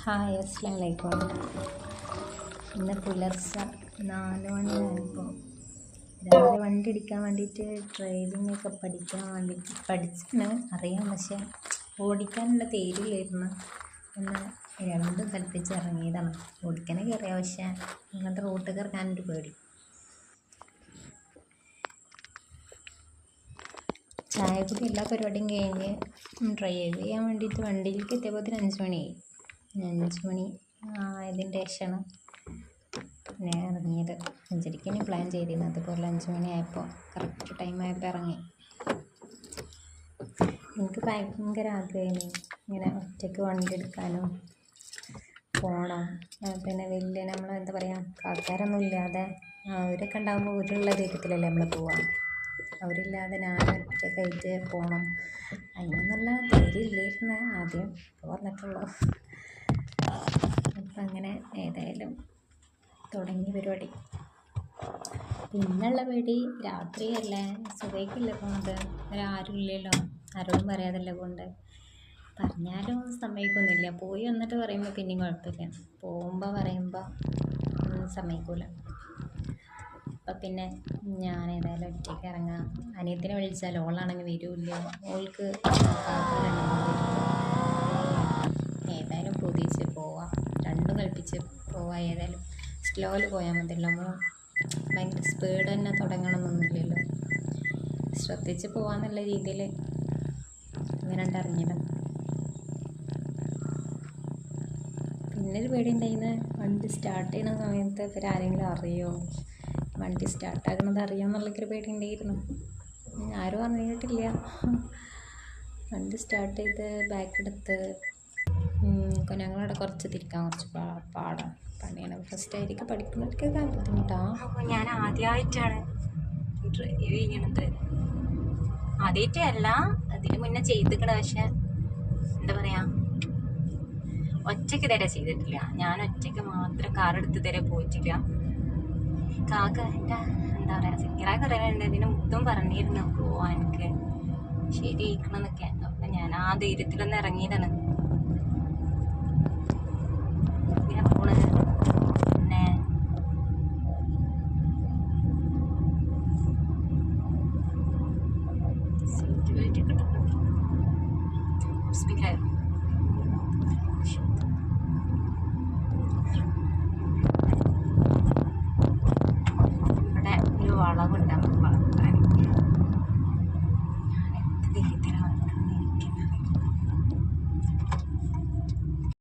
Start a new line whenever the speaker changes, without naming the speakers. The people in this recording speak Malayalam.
ഹായ് അസ്സലാമു അലൈക്കും. ഇന്ന് പുലർച്ചെ 4 മണിയായപ്പോൾ രാവിലെ വണ്ടി എടുക്കാൻ വേണ്ടിയിട്ട് ഡ്രൈവിംഗ് ഒക്കെ പഠിക്കാൻ വേണ്ടിയിട്ട് പഠിച്ചാണ് അറിയാം, പക്ഷേ ഓടിക്കാനുള്ള തേരില്ലായിരുന്നു. ഒന്ന് രണ്ടും കൽപ്പിച്ച് ഇറങ്ങിയതാണ്. ഓടിക്കാനൊക്കെ അറിയാം, പക്ഷേ ഇങ്ങനത്തെ റോട്ടൊക്കെ ഇറങ്ങാനൊരു പേടി. ചായക്കുടി എല്ലാ പരിപാടിയും കഴിഞ്ഞ് ഡ്രൈവ് ചെയ്യാൻ വേണ്ടിയിട്ട് വണ്ടിയിലേക്ക് എത്തിയപ്പോൾ 5 മണിയായി. 5 മണി ആയതിൻ്റെ ശേഷമാണ് പിന്നെ ഇറങ്ങിയത്. 5:30 പ്ലാൻ ചെയ്തിരുന്നത്, അതുപോലെ 5 മണിയായപ്പോൾ കറക്റ്റ് ടൈമായപ്പോൾ ഇറങ്ങി. എനിക്ക് ഭയങ്കര ആഗ്രഹമായിരുന്നു ഇങ്ങനെ ഒറ്റയ്ക്ക് വണ്ടി എടുക്കാനും പോകണം. പിന്നെ വലിയ നമ്മളെന്താ പറയുക, ആൾക്കാരൊന്നും ഇല്ലാതെ അവരൊക്കെ ഉണ്ടാകുമ്പോൾ അവരുള്ള ധൈര്യത്തിലല്ലേ നമ്മൾ പോവാം. അവരില്ലാതെ ഞാൻ ഒറ്റയ്ക്കായിട്ട് പോകണം, അതിനൊന്നുള്ള ധൈര്യം ഇല്ലായിരുന്നു ആദ്യം. ഇപ്പോൾ വന്നിട്ടുള്ളൂ. അപ്പം അങ്ങനെ ഏതായാലും തുടങ്ങി പരിപാടി. പിന്നുള്ള പേടി രാത്രിയല്ലേ, സുഖയ്ക്കല്ലേ പോകുന്നത്, ആരും ഇല്ലല്ലോ, ആരോടും പറയാതല്ലേ പോകുന്നത്. പറഞ്ഞാലും സമ്മതിക്കൊന്നുമില്ല. പോയി വന്നിട്ട് പറയുമ്പോൾ പിന്നെയും കുഴപ്പമില്ല, പോകുമ്പോൾ പറയുമ്പോൾ സമ്മതിക്കൂല. അപ്പം പിന്നെ ഞാൻ ഏതായാലും ഒറ്റയ്ക്ക് ഇറങ്ങാം. അനിയത്തിനെ വിളിച്ചാൽ ഓളാണെങ്കിൽ വരില്ല, ഓൾക്ക് ഏതായാലും പ്രതീക്ഷിച്ച് പോവാം, രണ്ടും കൽപ്പിച്ച് പോവാം. ഏതായാലും സ്ലോയിൽ പോയാൽ മതിയല്ലോ, നമ്മൾ ഭയങ്കര സ്പീഡ് തന്നെ തുടങ്ങണമെന്നൊന്നുമില്ലല്ലോ. ശ്രദ്ധിച്ച് പോവാന്നുള്ള രീതിയിൽ ഇങ്ങനെ ഇറങ്ങിയതാണ്. പിന്നൊരു പേടി ഉണ്ടായിരുന്നു, വണ്ടി സ്റ്റാർട്ട് ചെയ്യുന്ന സമയത്ത് ഇവരാരെങ്കിലും അറിയോ, വണ്ടി സ്റ്റാർട്ടാക്കുന്നത് അറിയാമെന്നുള്ളൊരു പേടി ഉണ്ടായിരുന്നു. ആരും അറിഞ്ഞിട്ടില്ല. വണ്ടി സ്റ്റാർട്ട് ചെയ്ത് ബാക്ക് എടുത്ത് ഞങ്ങളവിടെ കുറച്ച് തിരിക്കാൻ കുറച്ച് പണിയാണ്. ഫസ്റ്റ് ആയിരിക്കും പഠിക്കുന്നവർക്കൊക്കെ ബുദ്ധിമുട്ടാണ്. അപ്പോൾ ഞാൻ ആദ്യമായിട്ടാണ് ഡ്രൈവ് ചെയ്യണത്. ആദ്യമായിട്ടല്ല, അതിന് മുന്നേ ചെയ്തിക്കണ, പക്ഷെ എന്താ പറയുക, ഒറ്റയ്ക്ക് തരെ ചെയ്തിട്ടില്ല. ഞാൻ ഒറ്റയ്ക്ക് മാത്രം കാറെടുത്ത് തരെ പോയിട്ടില്ല. കാക്ക എൻ്റെ എന്താ പറയുക, സിംഗിളായി പറയുന്നുണ്ട്. ഇതിന് മുത്തും പറഞ്ഞിരുന്നു പോവാൻ എനിക്ക് ശരിയിരിക്കണം എന്നൊക്കെ. അപ്പം ഞാൻ ആ ധൈര്യത്തിലൊന്ന് ഇറങ്ങിയതാണ്.